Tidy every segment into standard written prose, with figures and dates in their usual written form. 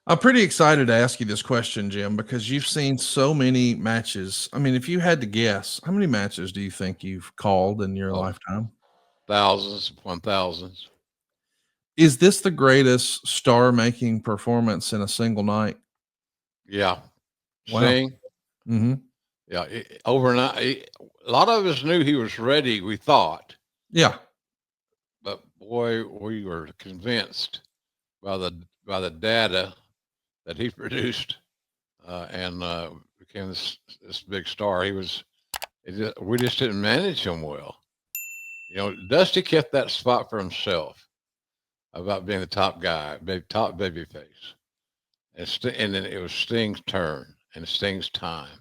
I'm pretty excited to ask you this question, Jim, because you've seen so many matches. I mean, if you had to guess, how many matches do you think you've called in your Oh, lifetime? thousands upon thousands. Is this the greatest star making performance in a single night? Yeah. Wow. Sting. Hmm. Yeah. Overnight. A lot of us knew he was ready, we thought, Yeah. but boy, we were convinced by the data that he produced and became this big star. We just didn't manage him well. Dusty kept that spot for himself about being the top guy, top baby face. And then it was Sting's turn and Sting's time.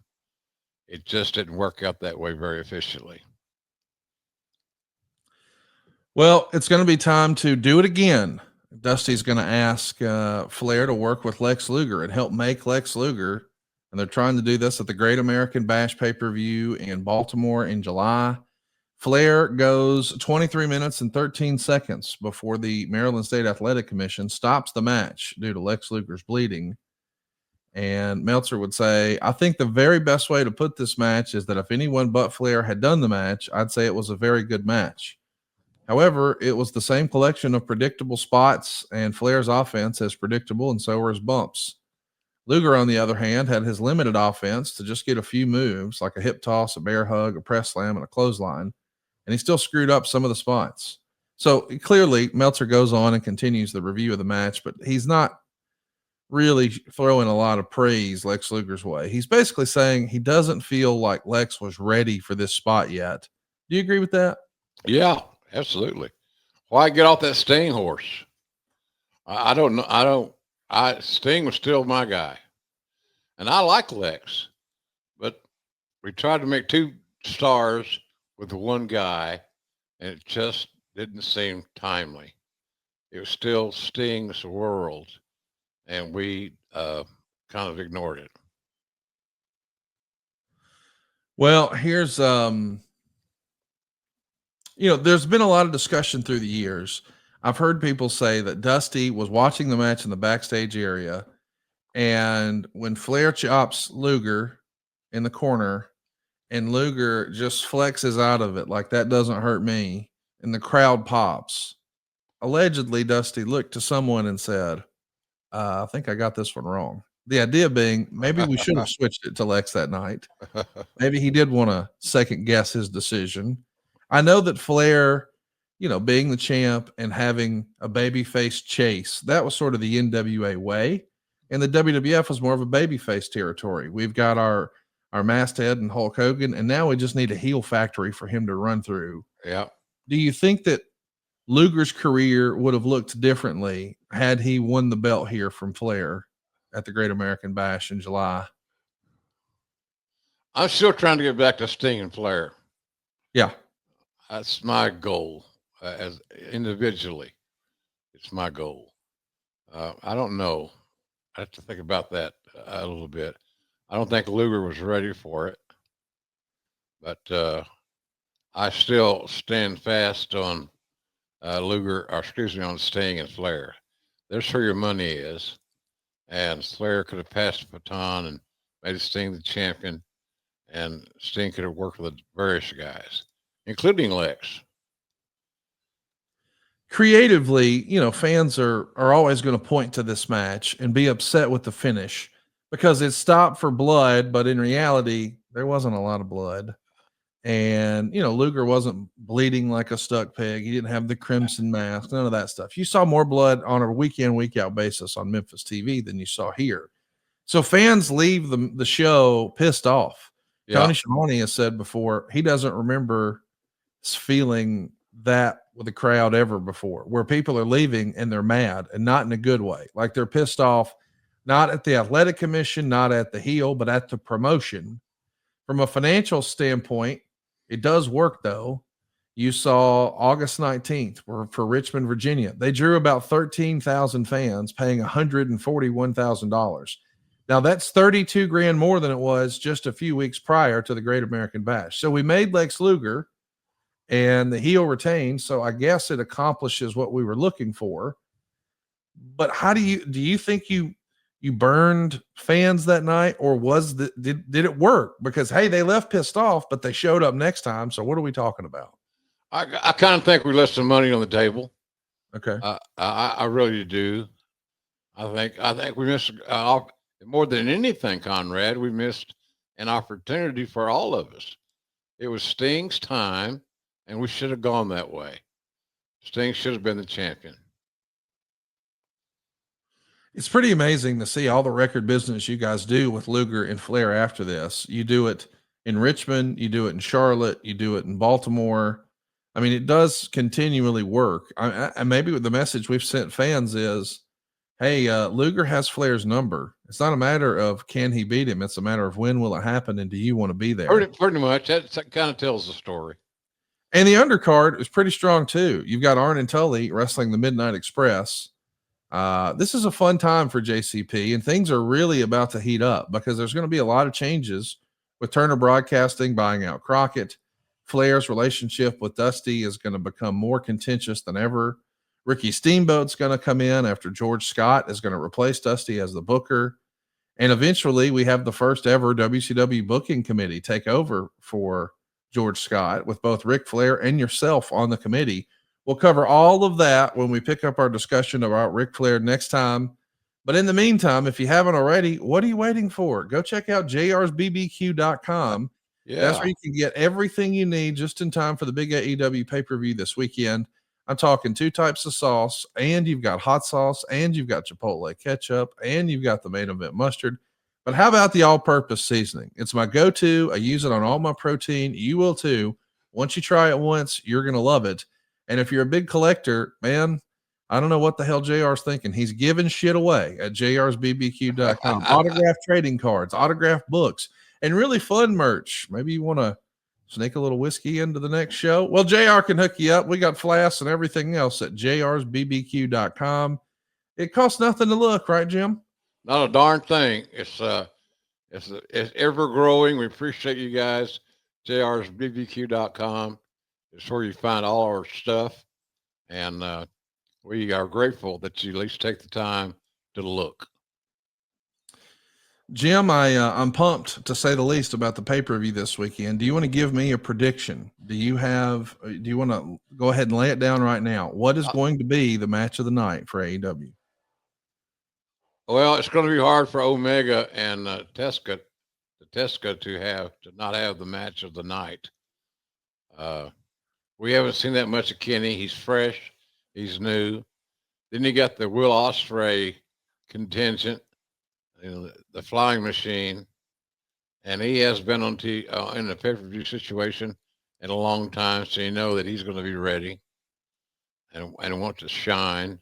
It just didn't work out that way very efficiently. Well, it's going to be time to do it again. Dusty's going to ask Flair to work with Lex Luger and help make Lex Luger. And they're trying to do this at the Great American Bash pay-per-view in Baltimore in July. Flair goes 23 minutes and 13 seconds before the Maryland State Athletic Commission stops the match due to Lex Luger's bleeding. And Meltzer would say, I think the very best way to put this match is that if anyone but Flair had done the match, I'd say it was a very good match. However, it was the same collection of predictable spots, and Flair's offense is predictable, and so were his bumps. Luger, on the other hand, had his limited offense to just get a few moves, like a hip toss, a bear hug, a press slam, and a clothesline, and he still screwed up some of the spots. So clearly, Meltzer goes on and continues the review of the match, but he's not really throwing a lot of praise Lex Luger's way. He's basically saying he doesn't feel like Lex was ready for this spot yet. Do you agree with that? Yeah, absolutely. Why get off that Sting horse? I don't know. Sting was still my guy, and I like Lex, but we tried to make two stars with one guy, and it just didn't seem timely. It was still Sting's world, and we kind of ignored it. Well, here's there's been a lot of discussion through the years. I've heard people say that Dusty was watching the match in the backstage area, and when Flair chops Luger in the corner and Luger just flexes out of it like that doesn't hurt me, and the crowd pops. Allegedly, Dusty looked to someone and said, I think I got this one wrong. The idea being maybe we should have switched it to Lex that night. Maybe he did want to second guess his decision. I know that Flair, being the champ and having a babyface chase, that was sort of the NWA way. And the WWF was more of a babyface territory. We've got our masthead and Hulk Hogan, and now we just need a heel factory for him to run through. Yeah. Do you think that Luger's career would have looked differently had he won the belt here from Flair at the Great American Bash in July? I'm still trying to get back to Sting and Flair. Yeah. That's my goal as individually. It's my goal. I don't know. I have to think about that a little bit. I don't think Luger was ready for it, but I still stand fast on Luger, or excuse me, on Sting and Flair. There's where your money is. And Flair could have passed the baton and made Sting the champion, and Sting could have worked with the various guys, including Lex. Creatively, fans are always going to point to this match and be upset with the finish because it stopped for blood, but in reality, there wasn't a lot of blood. And, Luger wasn't bleeding like a stuck pig. He didn't have the crimson mask, none of that stuff. You saw more blood on a week in, week out basis on Memphis TV than you saw here. So fans leave the show pissed off. Yeah. Tony Schiavone has said before, he doesn't remember feeling that with a crowd ever before, where people are leaving and they're mad, and not in a good way. Like they're pissed off, not at the athletic commission, not at the heel, but at the promotion. From a financial standpoint, it does work though. You saw August 19th for Richmond, Virginia. They drew about 13,000 fans paying $141,000. Now that's 32 grand more than it was just a few weeks prior to the Great American Bash. So we made Lex Luger and the heel retained. So I guess it accomplishes what we were looking for. But how do you think you you burned fans that night, or did it work? Because hey, they left pissed off, but they showed up next time. So what are we talking about? I kind of think we left some money on the table. Okay. I really do. I think we missed more than anything, Conrad. We missed an opportunity for all of us. It was Sting's time, and we should have gone that way. Sting should have been the champion. It's pretty amazing to see all the record business you guys do with Luger and Flair after this. You do it in Richmond, you do it in Charlotte, you do it in Baltimore. I mean, it does continually work. And maybe the message we've sent fans is, hey, Luger has Flair's number. It's not a matter of can he beat him. It's a matter of when will it happen, and do you want to be there? Pretty much. That kind of tells the story. And the undercard is pretty strong too. You've got Arn and Tully wrestling the Midnight Express. This is a fun time for JCP, and things are really about to heat up because there's going to be a lot of changes with Turner Broadcasting buying out Crockett. Flair's relationship with Dusty is going to become more contentious than ever. Ricky Steamboat's going to come in after George Scott is going to replace Dusty as the booker. And eventually we have the first ever WCW booking committee take over for George Scott with both Ric Flair and yourself on the committee. We'll cover all of that when we pick up our discussion about Ric Flair next time. But in the meantime, if you haven't already, what are you waiting for? Go check out jrsbbq.com. Yeah. That's where you can get everything you need just in time for the big AEW pay-per-view this weekend. I'm talking 2 types of sauce, and you've got hot sauce, and you've got Chipotle ketchup, and you've got the main event mustard. But how about the all-purpose seasoning? It's my go-to. I use it on all my protein. You will too. Once you try it once, you're going to love it. And if you're a big collector, man, I don't know what the hell JR's thinking. He's giving shit away at jrsbbq.com. Autographed trading cards, autographed books, and really fun merch. Maybe you want to sneak a little whiskey into the next show. Well, JR can hook you up. We got flasks and everything else at jrsbbq.com. It costs nothing to look, right, Jim? Not a darn thing. It's ever growing. We appreciate you guys. jrsbbq.com. It's where you find all our stuff. And we are grateful that you at least take the time to look. Jim, I'm pumped to say the least about the pay-per-view this weekend. Do you want to give me a prediction? Do you want to go ahead and lay it down right now? What is going to be the match of the night for AEW? Well, it's going to be hard for Omega and Tesca to not have the match of the night. We haven't seen that much of Kenny. He's fresh. He's new. Then you got the Will Ospreay contingent, the Flying Machine, and he has been in the pay-per-view situation in a long time, so you know that he's going to be ready and want to shine.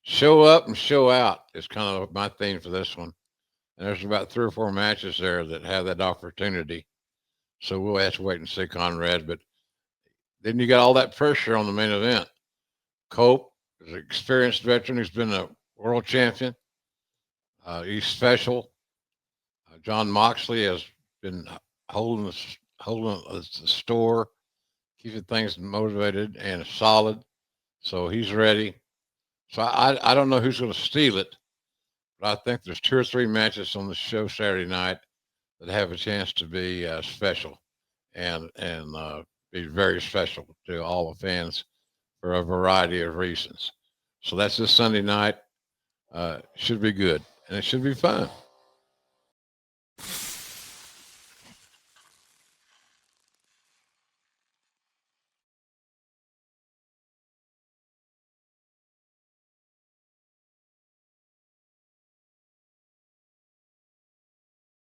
Show up and show out is kind of my theme for this one. And there's about 3 or 4 matches there that have that opportunity. So we'll have to wait and see, Conrad. But then you got all that pressure on the main event. Cope is an experienced veteran who's been a world champion. He's special. John Moxley has been holding the store, keeping things motivated and solid. So he's ready. So I don't know who's going to steal it, but I think there's 2 or 3 matches on the show Saturday night that have a chance to be special and be very special to all the fans for a variety of reasons. So that's this Sunday night. Should be good, and it should be fun.